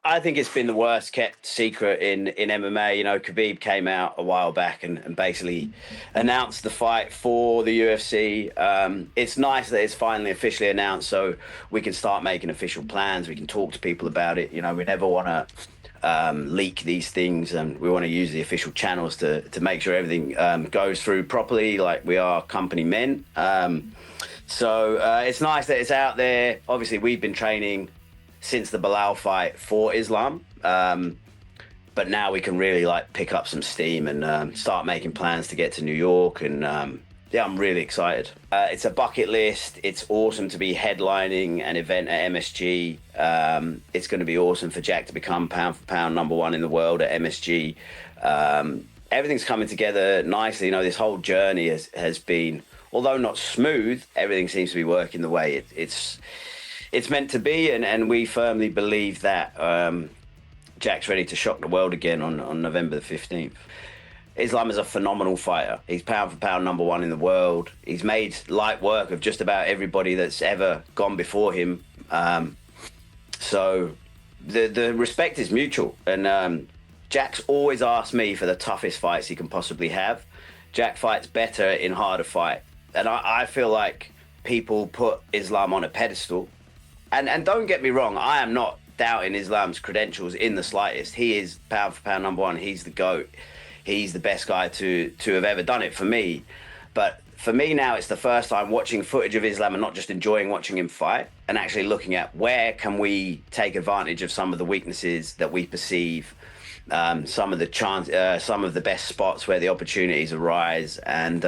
I think it's been the worst kept secret in MMA. You know, Khabib came out a while back and basically announced the fight for the UFC. It's nice that it's finally officially announced, so we can start making official plans. We can talk to people about it. You know, we never want to leak these things, and we want to use the official channels to make sure everything goes through properly, like we are company men. So it's nice that it's out there. Obviously, we've been training since the Belal fight for Islam, but now we can really like pick up some steam and start making plans to get to New York. And yeah, I'm really excited. It's a bucket list. It's awesome to be headlining an event at MSG. It's going to be awesome for Jack to become pound for pound #1 in the world at MSG. Everything's coming together nicely. You know, this whole journey has been, although not smooth, everything seems to be working the way it's meant to be, and we firmly believe that Jack's ready to shock the world again on November the 15th. Islam is a phenomenal fighter. He's pound for pound #1 in the world. He's made light work of just about everybody that's ever gone before him. So the respect is mutual, and Jack's always asked me for the toughest fights he can possibly have. Jack fights better in harder fight, and I feel like people put Islam on a pedestal. And don't get me wrong, I am not doubting Islam's credentials in the slightest. He is pound for pound #1. He's the GOAT. He's the best guy to have ever done it for me. But for me now, it's the first time watching footage of Islam and not just enjoying watching him fight, and actually looking at where can we take advantage of some of the weaknesses that we perceive, some of the best spots where the opportunities arise. And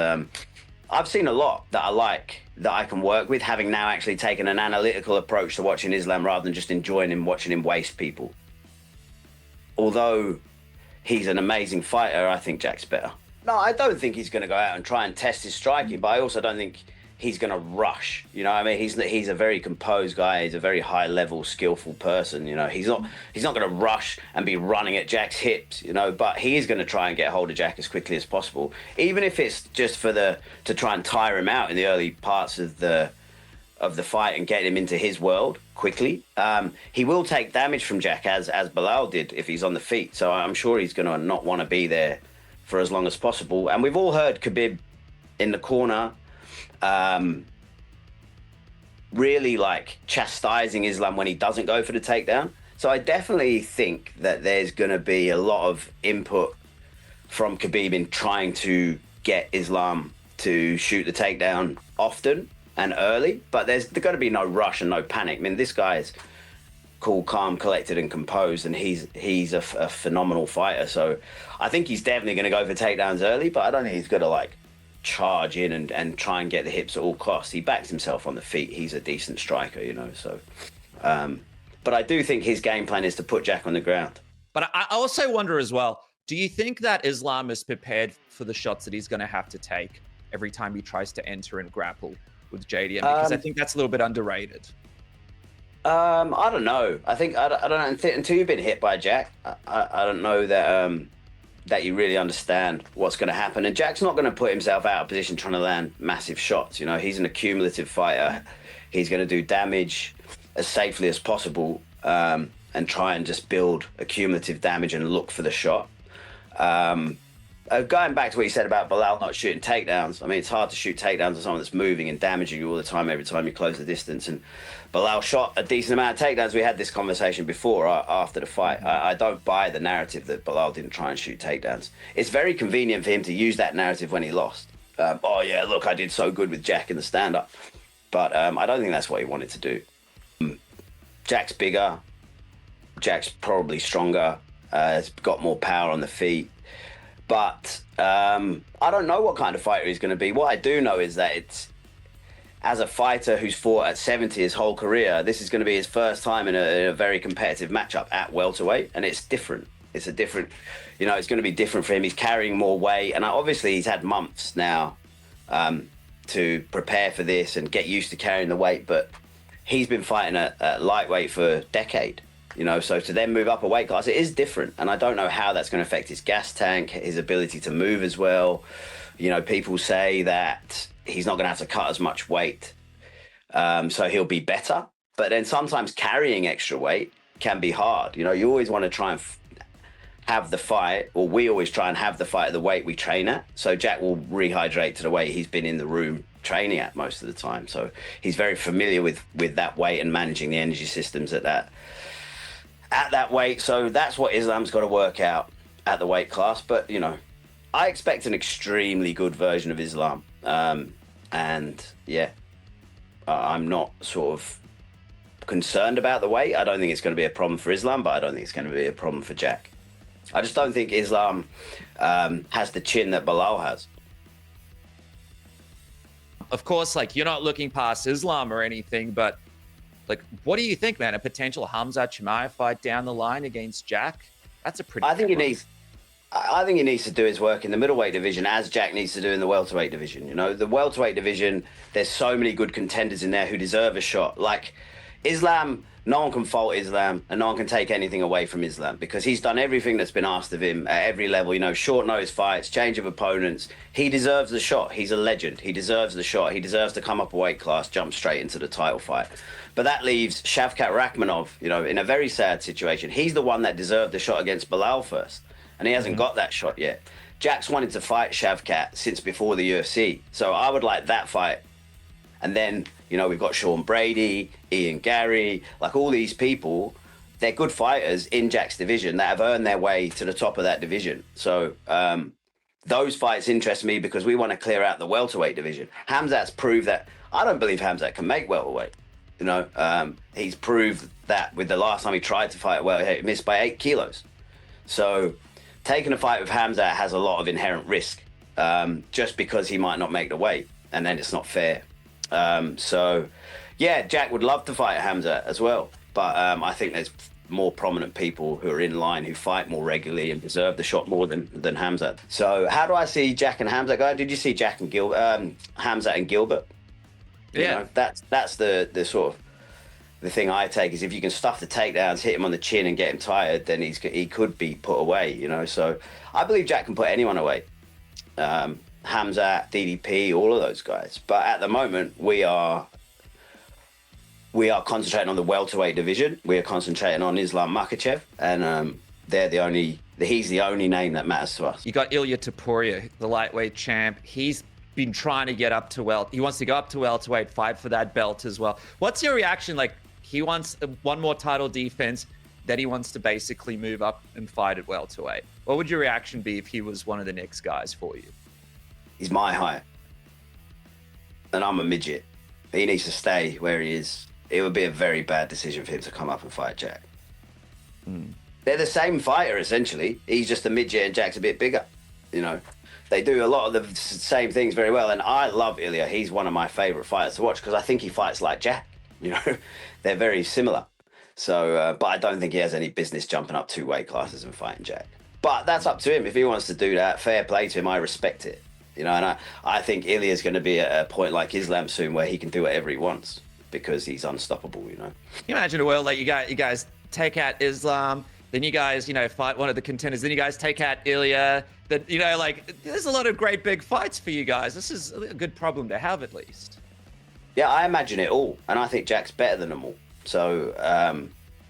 I've seen a lot that I like, that I can work with, having now actually taken an analytical approach to watching Islam rather than just enjoying him, watching him waste people. Although he's an amazing fighter, I think Jack's better. No, I don't think he's going to go out and try and test his striking, but I also don't think he's going to rush. You know what I mean? He's a very composed guy. He's a very high-level, skillful person. You know, he's not going to rush and be running at Jack's hips, you know, but he is going to try and get hold of Jack as quickly as possible, even if it's just to try and tire him out in the early parts of the fight and get him into his world quickly. He will take damage from Jack, as Belal did, if he's on the feet. So I'm sure he's going to not want to be there for as long as possible. And we've all heard Khabib in the corner really like chastising Islam when he doesn't go for the takedown. So I definitely think that there's going to be a lot of input from Khabib in trying to get Islam to shoot the takedown often and early, but there's going to be no rush and no panic. I mean, this guy is cool, calm, collected, and composed, and he's a phenomenal fighter. So I think he's definitely going to go for takedowns early, but I don't think he's going to like charge in and try and get the hips at all costs. He backs himself on the feet. He's a decent striker, you know. So, but I do think his game plan is to put Jack on the ground. But I also wonder as well, do you think that Islam is prepared for the shots that he's going to have to take every time he tries to enter and grapple with JDM? Because I think that's a little bit underrated. I don't know. I don't know until you've been hit by Jack. I don't know that you really understand what's going to happen. And Jack's not going to put himself out of position trying to land massive shots. You know, he's an accumulative fighter. He's going to do damage as safely as possible, and try and just build accumulative damage and look for the shot. Going back to what you said about Belal not shooting takedowns, I mean, it's hard to shoot takedowns on someone that's moving and damaging you all the time, every time you close the distance. And Belal shot a decent amount of takedowns. We had this conversation before, after the fight. I don't buy the narrative that Belal didn't try and shoot takedowns. It's very convenient for him to use that narrative when he lost. Oh, yeah, look, I did so good with Jack in the stand-up. But I don't think that's what he wanted to do. Jack's bigger. Jack's probably stronger. Has got more power on the feet. But I don't know what kind of fighter he's going to be. What I do know is that it's, as a fighter who's fought at 70 his whole career, this is going to be his first time in a very competitive matchup at welterweight, and it's different. It's a different, you know, it's going to be different for him. He's carrying more weight, and obviously he's had months now to prepare for this and get used to carrying the weight, but he's been fighting at lightweight for a decade. You know, so to then move up a weight class, it is different. And I don't know how that's going to affect his gas tank, his ability to move as well. You know, people say that he's not going to have to cut as much weight, so he'll be better. But then sometimes carrying extra weight can be hard. You know, you always want to try and have the fight, or we always try and have the fight at the weight we train at. So Jack will rehydrate to the weight he's been in the room training at most of the time. So he's very familiar with that weight and managing the energy systems at that weight. So that's what Islam's got to work out at the weight class. But, you know, I expect an extremely good version of Islam. And yeah, I'm not sort of concerned about the weight. I don't think it's going to be a problem for Islam, but I don't think it's going to be a problem for Jack. I just don't think Islam has the chin that Bilal has. Of course, like, you're not looking past Islam or anything, but like, what do you think, man? A potential Khamzat Chimaev fight down the line against Jack? That's a pretty. I think he needs to do his work in the middleweight division, as Jack needs to do in the welterweight division. You know, the welterweight division, there's so many good contenders in there who deserve a shot. Like Islam, no one can fault Islam, and no one can take anything away from Islam, because he's done everything that's been asked of him at every level. You know, short notice fights, change of opponents. He deserves the shot. He's a legend. He deserves the shot. He deserves to come up a weight class, jump straight into the title fight. But that leaves Shavkat Rakhmonov, you know, in a very sad situation. He's the one that deserved the shot against Bilal first, and he hasn't got that shot yet. Jack's wanted to fight Shavkat since before the UFC, so I would like that fight. And then, you know, we've got Sean Brady, Ian Garry, like all these people, they're good fighters in Jack's division that have earned their way to the top of that division. So those fights interest me because we want to clear out the welterweight division. Khamzat's proved that. I don't believe Khamzat can make welterweight. You know, he's proved that with the last time he tried to fight welterweight, he missed by 8 kilos. So taking a fight with Khamzat has a lot of inherent risk, just because he might not make the weight, and then it's not fair. So, yeah, Jack would love to fight Khamzat as well, but I think there's more prominent people who are in line who fight more regularly and deserve the shot more than Khamzat. So, how do I see Jack and Khamzat go? Did you see Jack and Khamzat and Gilbert? Yeah, you know, that's the sort of the thing I take is if you can stuff the takedowns, hit him on the chin, and get him tired, then he could be put away. You know, so I believe Jack can put anyone away. Khamzat, DDP, all of those guys. But at the moment, we are concentrating on the welterweight division. We are concentrating on Islam Makhachev, and he's the only name that matters to us. You got Ilia Topuria, the lightweight champ. He's been trying to get up to he wants to go up to welterweight, fight for that belt as well. What's your reaction? Like, he wants one more title defense, that he wants to basically move up and fight at welterweight. What would your reaction be if he was one of the next guys for you? He's my height, and I'm a midget. He needs to stay where he is. It would be a very bad decision for him to come up and fight Jack. They're the same fighter, essentially. He's just a midget and Jack's a bit bigger. You know, they do a lot of the same things very well, and I love Ilia. He's one of my favorite fighters to watch because I think he fights like Jack. You know, they're very similar. So, but I don't think he has any business jumping up 2 weight classes and fighting Jack. But that's up to him. If he wants to do that, fair play to him. I respect it. You know, and I think Ilia's going to be at a point like Islam soon where he can do whatever he wants because he's unstoppable, you know. Can you imagine a world like you guys take out Islam, then you guys, you know, fight one of the contenders, then you guys take out Ilia, that, you know, like, there's a lot of great big fights for you guys. This is a good problem to have, at least. Yeah, I imagine it all, and I think Jack's better than them all. So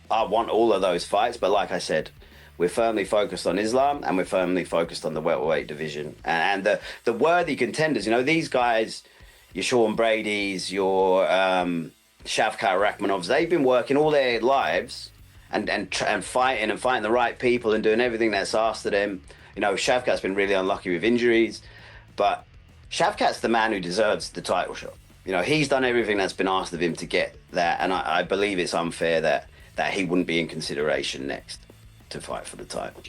I want all of those fights, but like I said, we're firmly focused on Islam, and we're firmly focused on the welterweight division. And the worthy contenders, you know, these guys, your Sean Brady's, your Shavkat Rakhmonovs, they've been working all their lives and fighting the right people and doing everything that's asked of them. You know, Shavkat's been really unlucky with injuries, but Shavkat's the man who deserves the title shot. You know, he's done everything that's been asked of him to get that, and I believe it's unfair that he wouldn't be in consideration next to fight for the title.